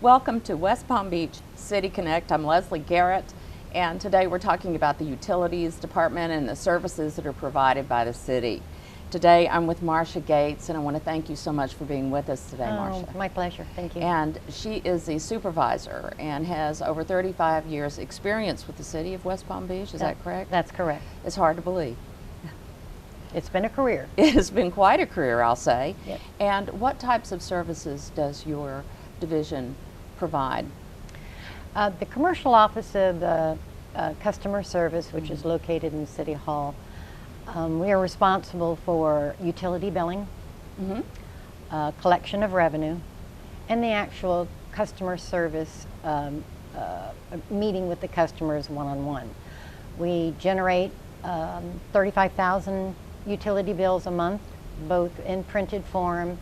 Welcome to West Palm Beach City Connect. I'm Leslie Garrett, and today we're talking about the Utilities Department and the services that are provided by the city. Today I'm with Marcia Gates, and I want to thank you so much for being with us today, Marcia. My pleasure, thank you. And she is a supervisor and has over 35 years experience with the city of West Palm Beach, is that correct? That's correct. It's hard to believe. It's been a career. It has been quite a career, I'll say. Yep. And what types of services does your division provide? The commercial office of the customer service, which is located in City Hall, we are responsible for utility billing, collection of revenue, and the actual customer service meeting with the customers one-on-one. We generate 35,000 utility bills a month, both in printed form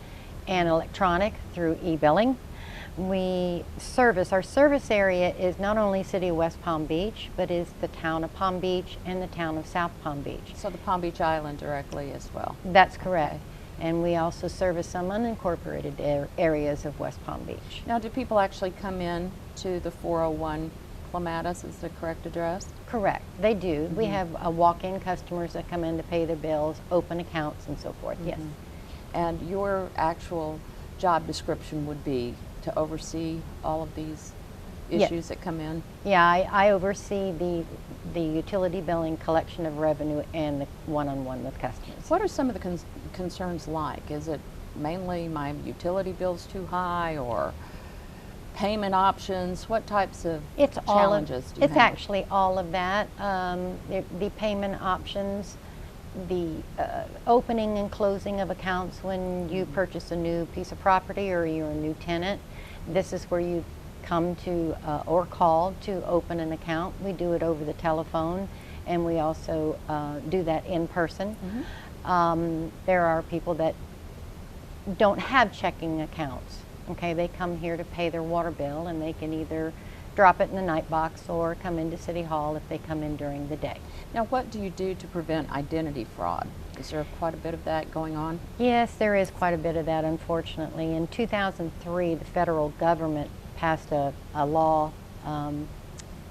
and electronic through e-billing. We service, our service area is not only City of West Palm Beach, but is the town of Palm Beach and the town of South Palm Beach. So the Palm Beach Island directly as well. That's correct. Okay. And we also service some unincorporated areas of West Palm Beach. Now, do people actually come in to the 401 Clematis, is the correct address? Correct, they do. We have walk-in customers that come in to pay their bills, open accounts, and so forth, yes. And your actual job description would be to oversee all of these issues that come in? Yeah, I oversee the utility billing, collection of revenue, and the one-on-one with customers. What are some of the concerns like? Is it mainly my utility bill's too high, or payment options? What types of challenges do you have? It's actually all of that. The payment options, the opening and closing of accounts when you purchase a new piece of property or you're a new tenant. This is where you come to or call to open an account. We do it over the telephone, and we also do that in person. There are people that don't have checking accounts. Okay, they come here to pay their water bill, and they can either drop it in the night box or come into City Hall if they come in during the day. Now, what do you do to prevent identity fraud? Is there quite a bit of that going on? Yes, there is quite a bit of that, unfortunately. In 2003, the federal government passed a law.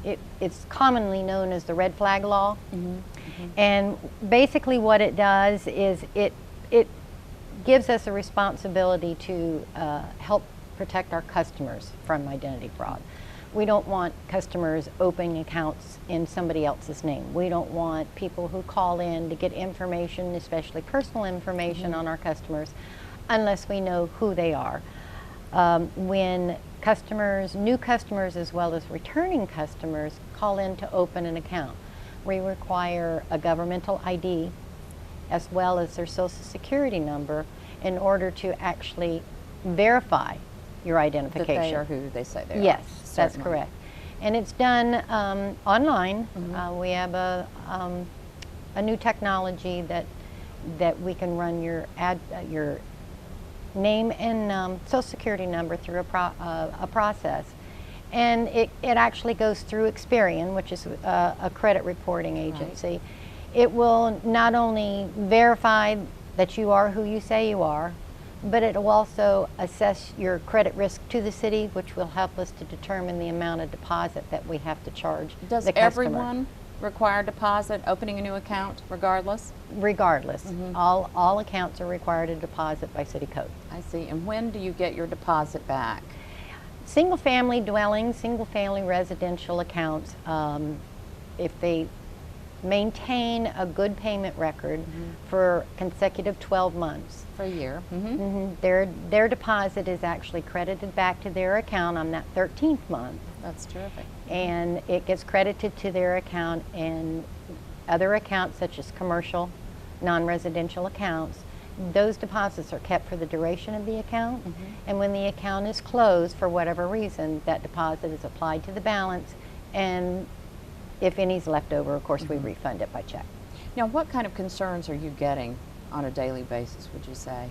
It's commonly known as the red flag law. And basically what it does is it gives us a responsibility to help protect our customers from identity fraud. We don't want customers opening accounts in somebody else's name. We don't want people who call in to get information, especially personal information on our customers, unless we know who they are. When customers, new customers as well as returning customers, call in to open an account, we require a governmental ID as well as their social security number in order to actually verify your identification. That they are who they say they are. Yes, that's Certainly. correct. And it's done online. We have a new technology that we can run your name and social security number through a process. And it actually goes through Experian, which is a credit reporting agency. It will not only verify that you are who you say you are, but it will also assess your credit risk to the city, which will help us to determine the amount of deposit that we have to charge the customer. Does everyone require a deposit opening a new account regardless? Regardless. All accounts are required a deposit by city code. I see. And when do you get your deposit back? Single-family dwellings, single-family residential accounts, if they maintain a good payment record for consecutive 12 months. For a year. Their deposit is actually credited back to their account on that 13th month. That's terrific. And it gets credited to their account, and other accounts such as commercial, non-residential accounts, those deposits are kept for the duration of the account. And when the account is closed for whatever reason, that deposit is applied to the balance, and if any's left over, of course, we refund it by check. Now, what kind of concerns are you getting on a daily basis, would you say?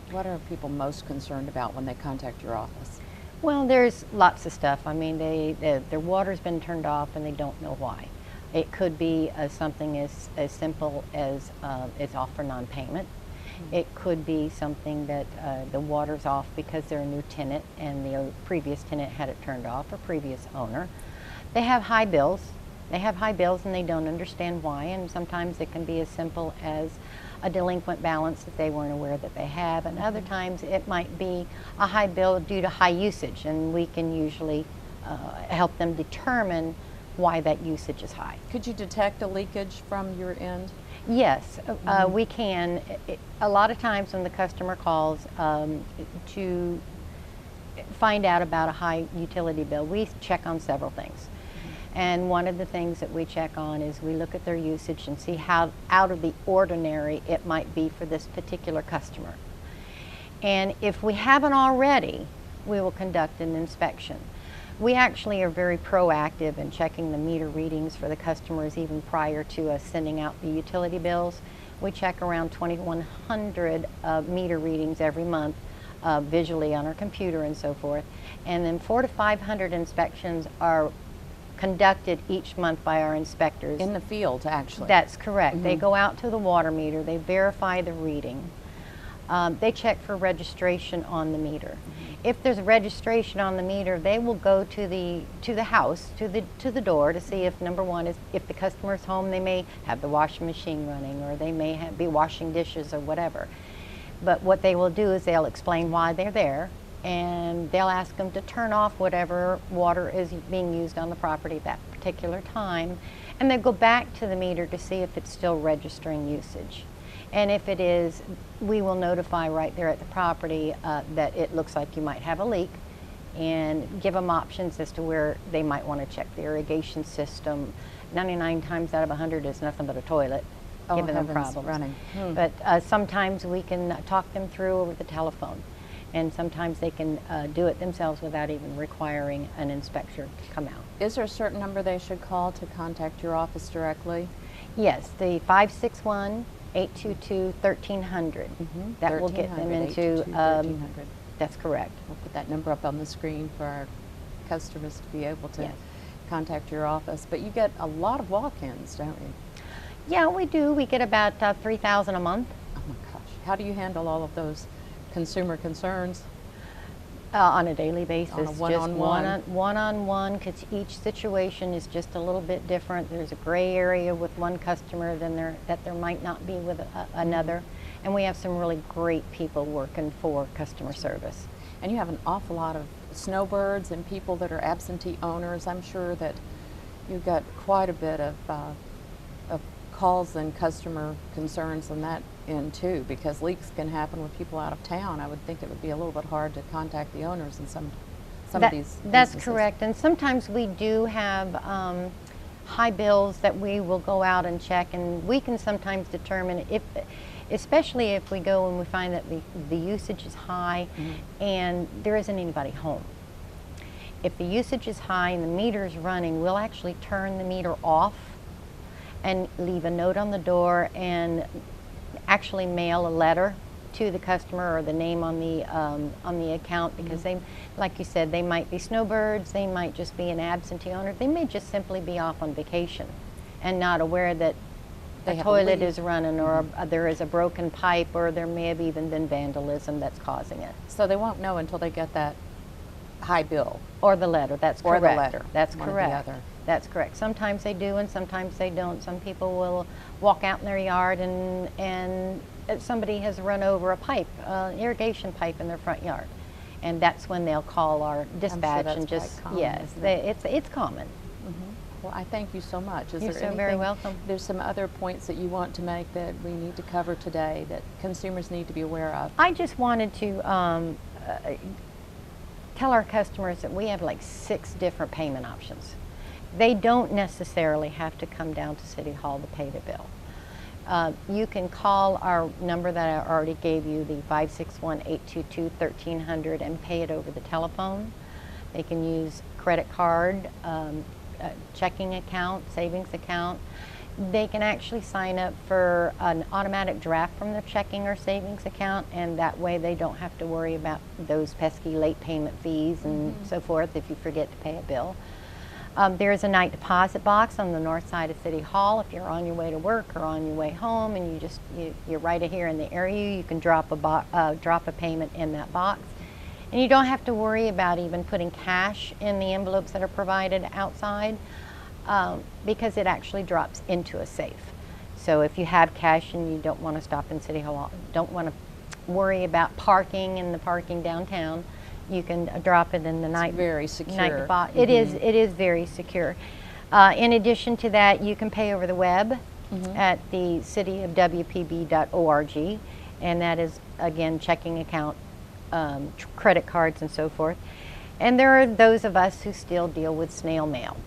What are people most concerned about when they contact your office? Well, there's lots of stuff. I mean, their water's been turned off and they don't know why. It could be something as simple as it's off for non-payment. It could be something that the water's off because they're a new tenant and the previous tenant had it turned off, or previous owner. They have high bills. They have high bills and they don't understand why, and sometimes it can be as simple as a delinquent balance that they weren't aware that they have, and other times it might be a high bill due to high usage, and we can usually help them determine why that usage is high. Could you detect a leakage from your end? Yes, we can. A lot of times when the customer calls to find out about a high utility bill, we check on several things. And one of the things that we check on is we look at their usage and see how out of the ordinary it might be for this particular customer. And if we haven't already, we will conduct an inspection. We actually are very proactive in checking the meter readings for the customers even prior to us sending out the utility bills. We check around 2,100 meter readings every month visually on our computer and so forth. And then 400 to 500 inspections are conducted each month by our inspectors. In the field, actually. That's correct. They go out to the water meter, they verify the reading. They check for registration on the meter. If there's a registration on the meter, they will go to the house, to the door to see if, number one, is if the customer's home, they may have the washing machine running, or they may be washing dishes or whatever. But what they will do is they'll explain why they're there, and they'll ask them to turn off whatever water is being used on the property at that particular time, and then go back to the meter to see if it's still registering usage. And if it is, we will notify right there at the property that it looks like you might have a leak, and give them options as to where they might want to check the irrigation system. 99 times out of 100 is nothing but a toilet giving them problems. Running. But sometimes we can talk them through over the telephone, and sometimes they can do it themselves without even requiring an inspector to come out. Is there a certain number they should call to contact your office directly? Yes, the 561-822-1300. That will get them into, 1300. that's correct. We'll put that number up on the screen for our customers to be able to Yes. contact your office. But you get a lot of walk-ins, don't you? Yeah, we do. We get about 3,000 a month. Oh my gosh. How do you handle all of those consumer concerns? On a daily basis. On a one-on-one? Just one-on-one, because each situation is just a little bit different. There's a gray area with one customer that there might not be with another. And we have some really great people working for customer service. And you have an awful lot of snowbirds and people that are absentee owners. I'm sure that you've got quite a bit of calls and customer concerns on that end too, because leaks can happen with people out of town. I would think it would be a little bit hard to contact the owners in some of these That's instances. correct. And sometimes we do have high bills that we will go out and check, and we can sometimes determine if, especially if we go and we find that the usage is high and there isn't anybody home. If the usage is high and the meter is running, we'll actually turn the meter off and leave a note on the door and actually mail a letter to the customer, or the name on the account, because they, like you said, they might be snowbirds, they might just be an absentee owner, they may just simply be off on vacation and not aware that the toilet is running, or there is a broken pipe, or there may have even been vandalism that's causing it. So they won't know until they get that high bill. Or the letter, that's correct. Or the letter. That's one or correct. the other. That's correct. Sometimes they do and sometimes they don't. Some people will walk out in their yard and somebody has run over a pipe, irrigation pipe in their front yard. And that's when they'll call our dispatch that's and just, quite common, yes, isn't it? it's common. Well, I thank you so much. Is You're there so very anything- welcome. There's some other points that you want to make that we need to cover today that consumers need to be aware of? I just wanted to tell our customers that we have like 6 different payment options. They don't necessarily have to come down to City Hall to pay the bill. You can call our number that I already gave you, the 561-822-1300, and pay it over the telephone. They can use credit card, checking account, savings account. They can actually sign up for an automatic draft from their checking or savings account, and that way they don't have to worry about those pesky late payment fees and so forth if you forget to pay a bill. There's a night deposit box on the north side of City Hall. If you're on your way to work or on your way home and you're right here in the area, you can drop a payment in that box. And you don't have to worry about even putting cash in the envelopes that are provided outside because it actually drops into a safe. So if you have cash and you don't want to stop in City Hall, don't want to worry about parking in the parking downtown, you can drop it in the night. Very secure. Night deposit. It is very secure. In addition to that, you can pay over the web at the cityofwpb.org, and that is again checking account, credit cards, and so forth. And there are those of us who still deal with snail mail.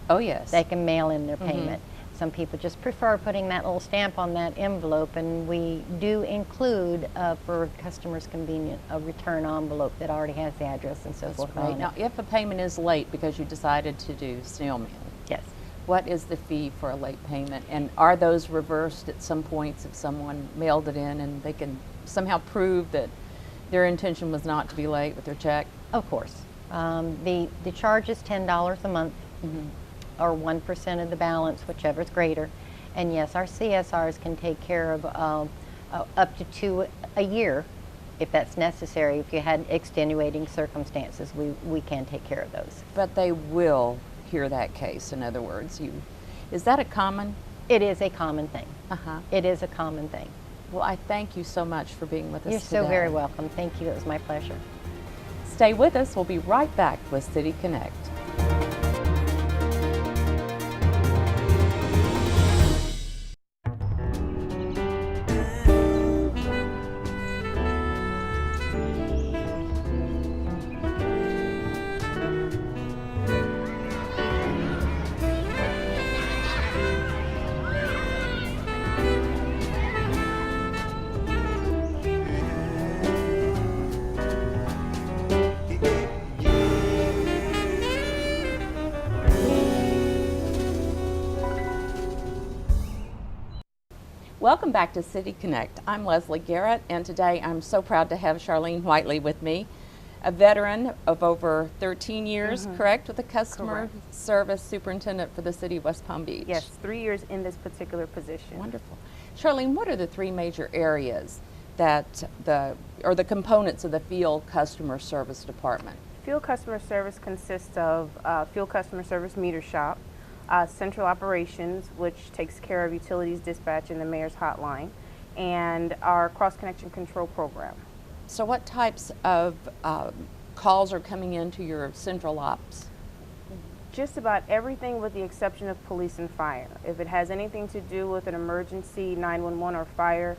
Oh yes. They can mail in their payment. Some people just prefer putting that little stamp on that envelope, and we do include, for customers' convenience, a return envelope that already has the address and so forth on it. Now, if a payment is late because you decided to do snail mail, yes, what is the fee for a late payment? And are those reversed at some points if someone mailed it in and they can somehow prove that their intention was not to be late with their check? Of course. The charge is $10 a month. Or 1% of the balance, whichever is greater. And yes, our CSRs can take care of up to 2 a year if that's necessary. If you had extenuating circumstances, we can take care of those. But they will hear that case, in other words. Is that a common? It is a common thing. Uh-huh. It is a common thing. Well, I thank you so much for being with us You're today. so very welcome. Thank you. It was my pleasure. Stay with us. We'll be right back with City Connect. Welcome back to City Connect. I'm Leslie Garrett, and today I'm so proud to have Charlene Whiteley with me, a veteran of over 13 years, correct, with the customer service superintendent for the city of West Palm Beach. Yes, 3 years in this particular position. Wonderful. Charlene, what are the 3 major areas that the components of the field customer service department? Field customer service consists of field customer service meter shop, central operations, which takes care of utilities dispatch and the mayor's hotline, and our cross-connection control program. So what types of calls are coming into your central ops? Just about everything with the exception of police and fire. If it has anything to do with an emergency, 911 or fire,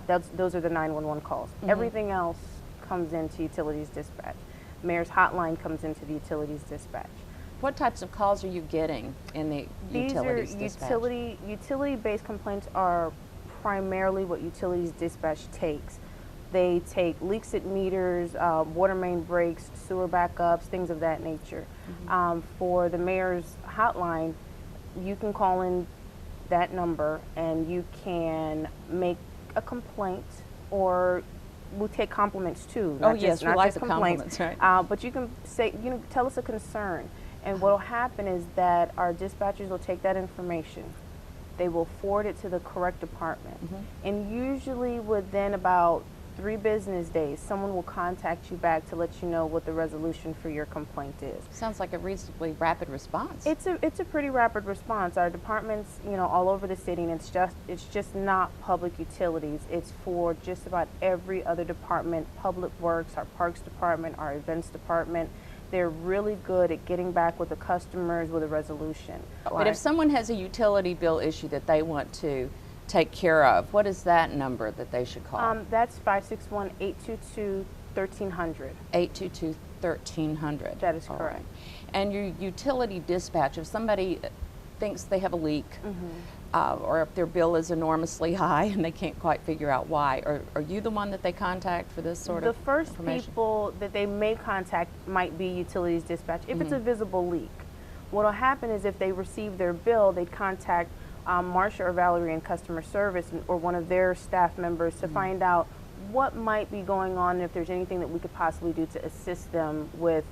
those are the 911 calls. Everything else comes into utilities dispatch. Mayor's hotline comes into the utilities dispatch. What types of calls are you getting in the utilities dispatch? These are utility-based complaints are primarily what utilities dispatch takes. They take leaks at meters, water main breaks, sewer backups, things of that nature. For the mayor's hotline, you can call in that number and you can make a complaint, or we'll take compliments too. Oh yes, we like the compliments, right? But you can say, tell us a concern. And what will happen is that our dispatchers will take that information. They will forward it to the correct department. And usually within about 3 business days, someone will contact you back to let you know what the resolution for your complaint is. Sounds like a reasonably rapid response. It's a pretty rapid response. Our departments, all over the city, and it's just not public utilities. It's for just about every other department, Public Works, our Parks Department, our Events Department. They're really good at getting back with the customers with a resolution. But if someone has a utility bill issue that they want to take care of, what is that number that they should call? That's 561-822-1300. 822-1300. That is All correct. right. And your utility dispatch, if somebody thinks they have a leak, or if their bill is enormously high and they can't quite figure out why, are you the one that they contact for this sort of information? The first people that they may contact might be utilities dispatch if it's a visible leak. What will happen is if they receive their bill, they'd contact Marsha or Valerie in customer service or one of their staff members to find out what might be going on and if there's anything that we could possibly do to assist them with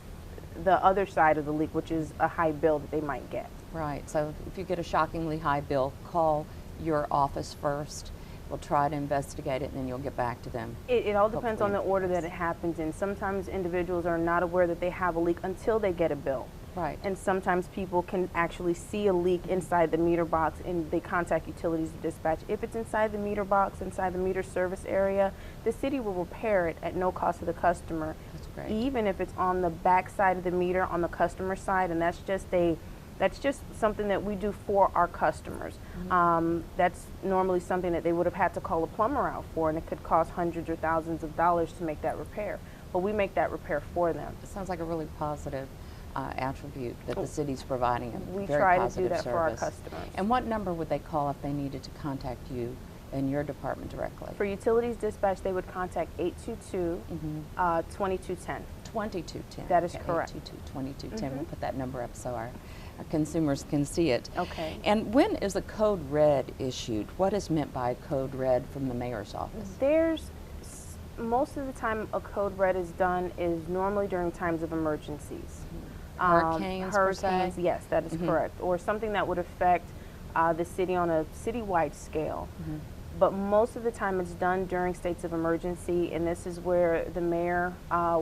the other side of the leak, which is a high bill that they might get. Right, so if you get a shockingly high bill, call your office first. We'll try to investigate it, and then you'll get back to them. It all depends on Hopefully. the order that it happens in. Sometimes individuals are not aware that they have a leak until they get a bill. Right. And sometimes people can actually see a leak inside the meter box, and they contact utilities to dispatch. If it's inside the meter box, inside the meter service area, the city will repair it at no cost to the customer. That's great. Even if it's on the back side of the meter, on the customer side, and that's just something that we do for our customers. That's normally something that they would have had to call a plumber out for, and it could cost hundreds or thousands of dollars to make that repair. But we make that repair for them. It sounds like a really positive attribute that the city's providing a We very try to do positive that for our service. customers. And what number would they call if they needed to contact you and your department directly? For utilities dispatch, they would contact 822-2210. 2210. That is Okay, correct. 822-2210. We'll put that number up so our consumers can see it. Okay. And when is a code red issued? What is meant by code red from the mayor's office? Most of the time a code red is done is normally during times of emergencies. Hurricanes, per se? Hurricanes, yes, that is correct. Or something that would affect the city on a citywide scale. But most of the time it's done during states of emergency, and this is where the mayor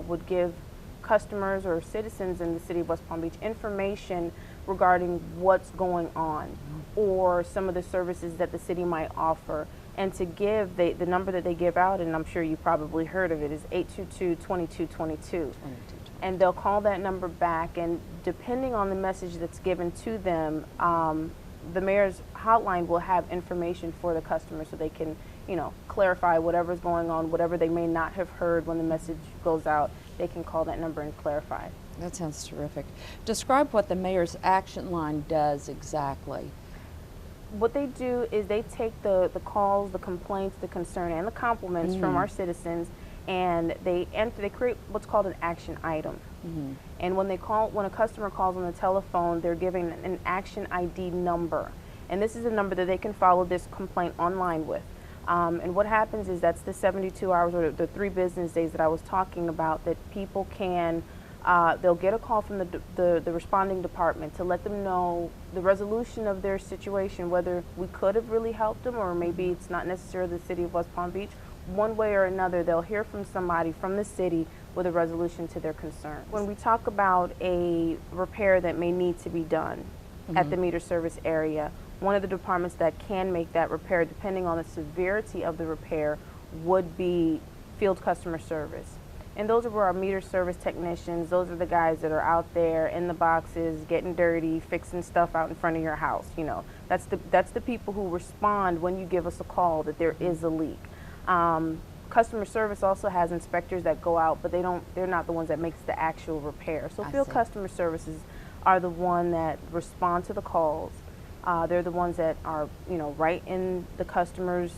would give customers or citizens in the city of West Palm Beach information regarding what's going on or some of the services that the city might offer. And to give, the number that they give out, and I'm sure you probably heard of it, is 822-2222. And they'll call that number back, and depending on the message that's given to them, the mayor's hotline will have information for the customer so they can, clarify whatever's going on, whatever they may not have heard when the message goes out. They can call that number and clarify. That sounds terrific. Describe what the mayor's action line does exactly. What they do is they take the calls, the complaints, the concern, and the compliments from our citizens, and they create what's called an action item. And when a customer calls on the telephone, they're giving an action ID number, and this is a number that they can follow this complaint online with. And what happens is that's the 72 hours or the 3 business days that I was talking about that people can. They'll get a call from the responding department to let them know the resolution of their situation, whether we could have really helped them or maybe it's not necessarily the city of West Palm Beach. One way or another, they'll hear from somebody from the city with a resolution to their concern. When we talk about a repair that may need to be done at the meter service area, one of the departments that can make that repair, depending on the severity of the repair, would be field customer service. And those are where our meter service technicians, those are the guys that are out there in the boxes, getting dirty, fixing stuff out in front of your house. That's the people who respond when you give us a call that there is a leak. Customer service also has inspectors that go out, but they're not the ones that makes the actual repair. So field customer services are the one that respond to the calls. They're the ones that are, right in the customers,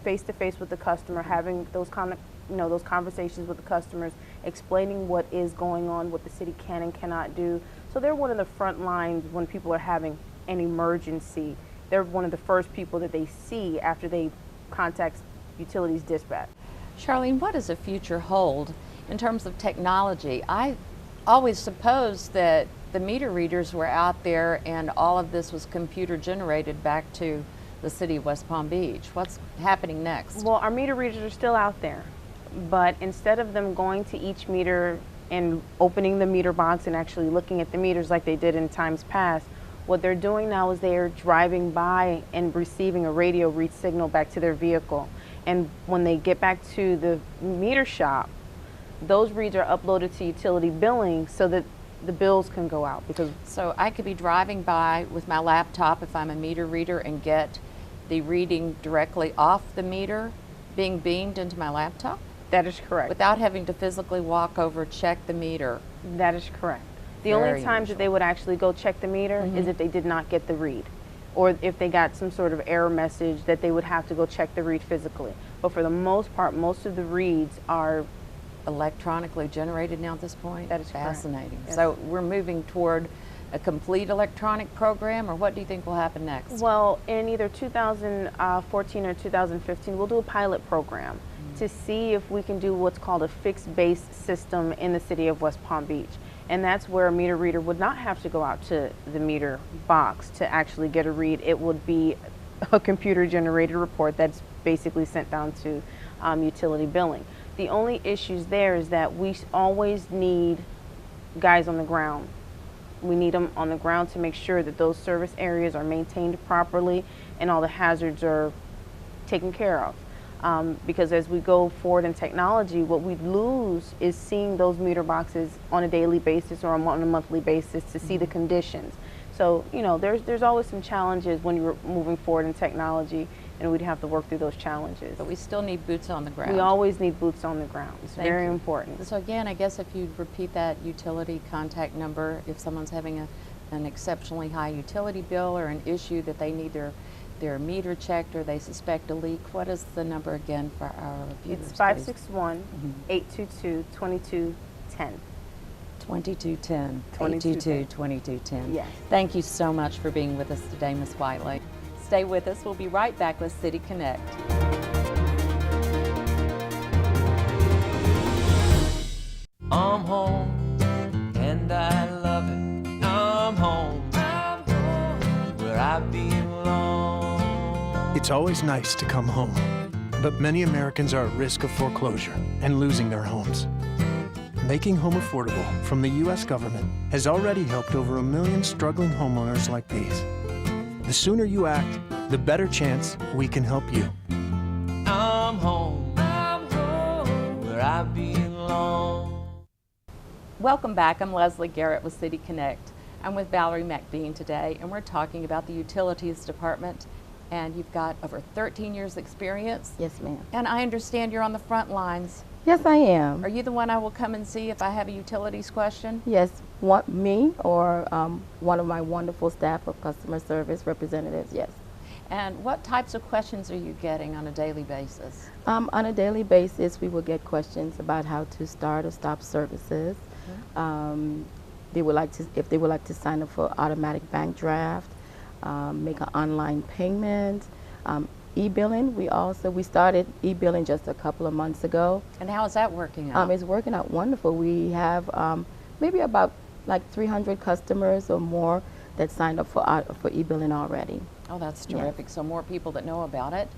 face to face with the customer, having those those conversations with the customers, explaining what is going on, what the city can and cannot do. So they're one of the front lines when people are having an emergency. They're one of the first people that they see after they contact utilities dispatch. Charlene, what does the future hold in terms of technology? I always supposed that the meter readers were out there and all of this was computer generated back to the city of West Palm Beach. What's happening next? Well, our meter readers are still out there, but instead of them going to each meter and opening the meter box and actually looking at the meters like they did in times past, what they're doing now is they're driving by and receiving a radio read signal back to their vehicle. And when they get back to the meter shop, those reads are uploaded to utility billing so that the bills can go out. So I could be driving by with my laptop if I'm a meter reader and get the reading directly off the meter being beamed into my laptop? That is correct. Without having to physically walk over, check the meter? That is correct. The Very only times that they would actually go check the meter is if they did not get the read, or if they got some sort of error message that they would have to go check the read physically. But for the most part, most of the reads are electronically generated now at this point? That is correct. Fascinating. Yes. So we're moving toward a complete electronic program, or what do you think will happen next? Well, in either 2014 or 2015, we'll do a pilot program to see if we can do what's called a fixed base system in the city of West Palm Beach. And that's where a meter reader would not have to go out to the meter box to actually get a read. It would be a computer generated report that's basically sent down to utility billing. The only issues there is that we always need guys on the ground. We need them on the ground to make sure that those service areas are maintained properly and all the hazards are taken care of. Because as we go forward in technology, what we lose is seeing those meter boxes on a daily basis or on a monthly basis to see the conditions. So, you know, there's always some challenges when you're moving forward in technology, and we'd have to work through those challenges. But we still need boots on the ground. We always need boots on the ground. It's Thank very you. important. So again, I guess if you repeat that utility contact number, if someone's having an exceptionally high utility bill or an issue that they need their meter checked or they suspect a leak, what is the number again for our viewers? It's 561-822-2210. 2210. 2210. 2210. Yes. Thank you so much for being with us today, Ms. Whiteley. Stay with us. We'll be right back with City Connect. I'm home and I love it. I'm home where I belong. It's always nice to come home, but many Americans are at risk of foreclosure and losing their homes. Making home affordable from the U.S. government has already helped over 1 million struggling homeowners like these. The sooner you act, the better chance we can help you. I'm home where I belong. Welcome back. I'm Leslie Garrett with City Connect. I'm with Valerie McBean today, and we're talking about the Utilities Department. And you've got over 13 years experience. Yes, ma'am. And I understand you're on the front lines. Yes, I am. Are you the one I will come and see if I have a utilities question? Yes, me or one of my wonderful staff of customer service representatives, yes. And what types of questions are you getting on a daily basis? On a daily basis, we will get questions about how to start or stop services. They would like to, if they would like to sign up for automatic bank draft, make an online payment, e-billing. We started e-billing just a couple of months ago. And how is that working out? It's working out wonderful. We have maybe about like 300 customers or more that signed up for e-billing already. Oh, that's terrific. So more people that know about it.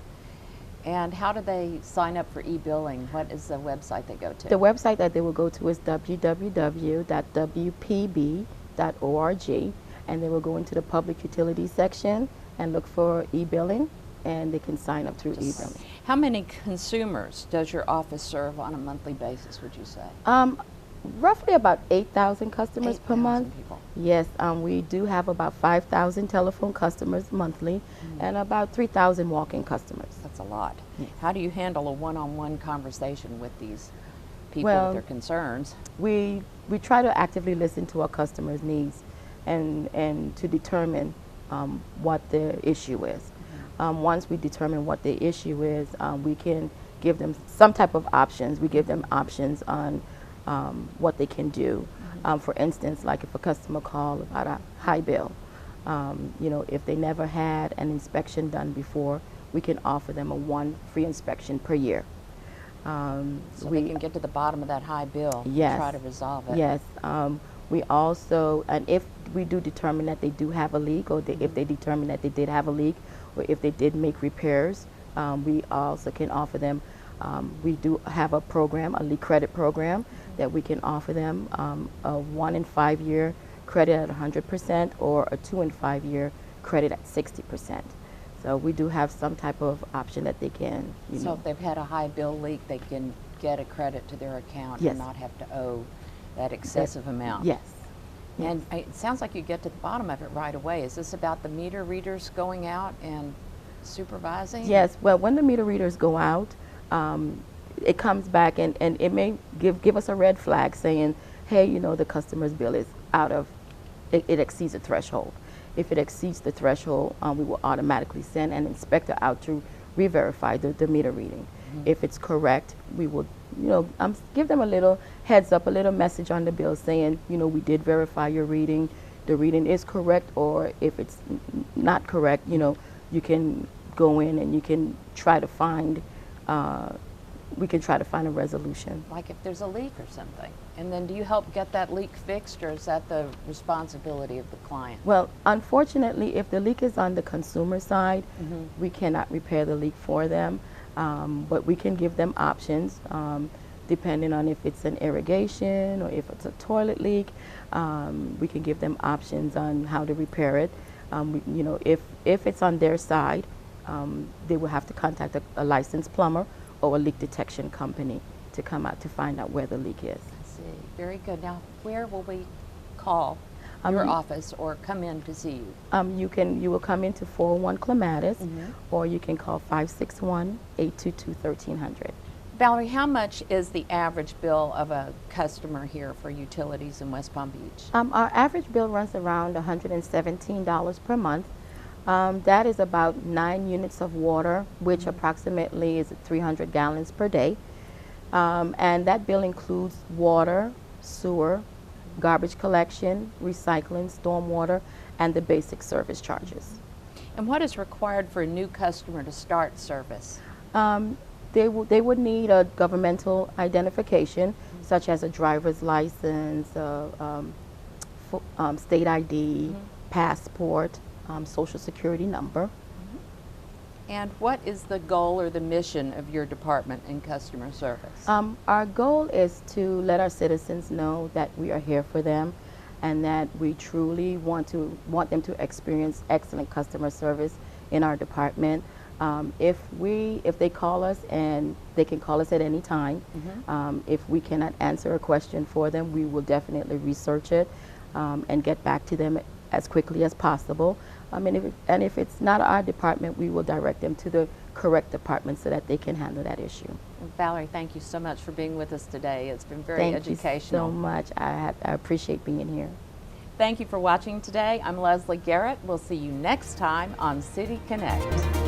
And how do they sign up for e-billing? What is the website they go to? The website that they will go to is www.wpb.org, and they will go into the public utilities section and look for e-billing, and they can sign up through e-billing. How many consumers does your office serve on a monthly basis, would you say? Roughly about 8,000 customers per 8,000 month. people. Yes, we do have about 5,000 telephone customers monthly and about 3,000 walk-in customers. That's a lot. How do you handle a one-on-one conversation with these people Well, with their concerns? We try to actively listen to our customers' needs and to determine what their issue is. Once we determine what the issue is, we can give them some type of options. We give them options on what they can do. For instance, like if a customer calls about a high bill, if they never had an inspection done before, we can offer them one free inspection per year. So they can get to the bottom of that high bill Yes. and try to resolve it. Yes. We also, and if we do determine that they do have a leak, or if they determine that they did have a leak, or if they did make repairs, we also can offer them, we do have a program, a leak credit program, that we can offer them a 1 and 5 year credit at 100% or a 2 and 5 year credit at 60%. So we do have some type of option that they can, So if they've had a high bill leak, they can get a credit to their account Yes. and not have to owe that excessive amount. Yes. And it sounds like you get to the bottom of it right away. Is this about the meter readers going out and supervising? Yes, well, when the meter readers go out, it comes back and it may give us a red flag saying, hey, the customer's bill is it exceeds the threshold. If it exceeds the threshold, we will automatically send an inspector out to re-verify the meter reading. If it's correct, we will, give them a little heads up, a little message on the bill saying, we did verify your reading. The reading is correct, or if it's not correct, you can go in and you can try to find we can try to find a resolution. Like if there's a leak or something. And then do you help get that leak fixed, or is that the responsibility of the client? Well, unfortunately, if the leak is on the consumer side, we cannot repair the leak for them, but we can give them options depending on if it's an irrigation or if it's a toilet leak. We can give them options on how to repair it. You know, if it's on their side, they will have to contact a licensed plumber or a leak detection company to come out to find out where the leak is. I see. Very good. Now, where will we call your office or come in to see you? You will come into 401 Clematis, or you can call 561-822-1300. Valerie, how much is the average bill of a customer here for utilities in West Palm Beach? Our average bill runs around $117 per month. That is about 9 units of water, which approximately is 300 gallons per day. And that bill includes water, sewer, garbage collection, recycling, stormwater, and the basic service charges. And what is required for a new customer to start service? They would need a governmental identification, such as a driver's license, state ID, passport, social security number. And what is the goal or the mission of your department in customer service? Our goal is to let our citizens know that we are here for them, and that we truly want them to experience excellent customer service in our department. If they call us, and they can call us at any time, if we cannot answer a question for them, we will definitely research it and get back to them as quickly as possible. And if it's not our department, we will direct them to the correct department so that they can handle that issue. Valerie, thank you so much for being with us today. It's been very Thank educational. you so much. I appreciate being here. Thank you for watching today. I'm Leslie Garrett. We'll see you next time on City Connect.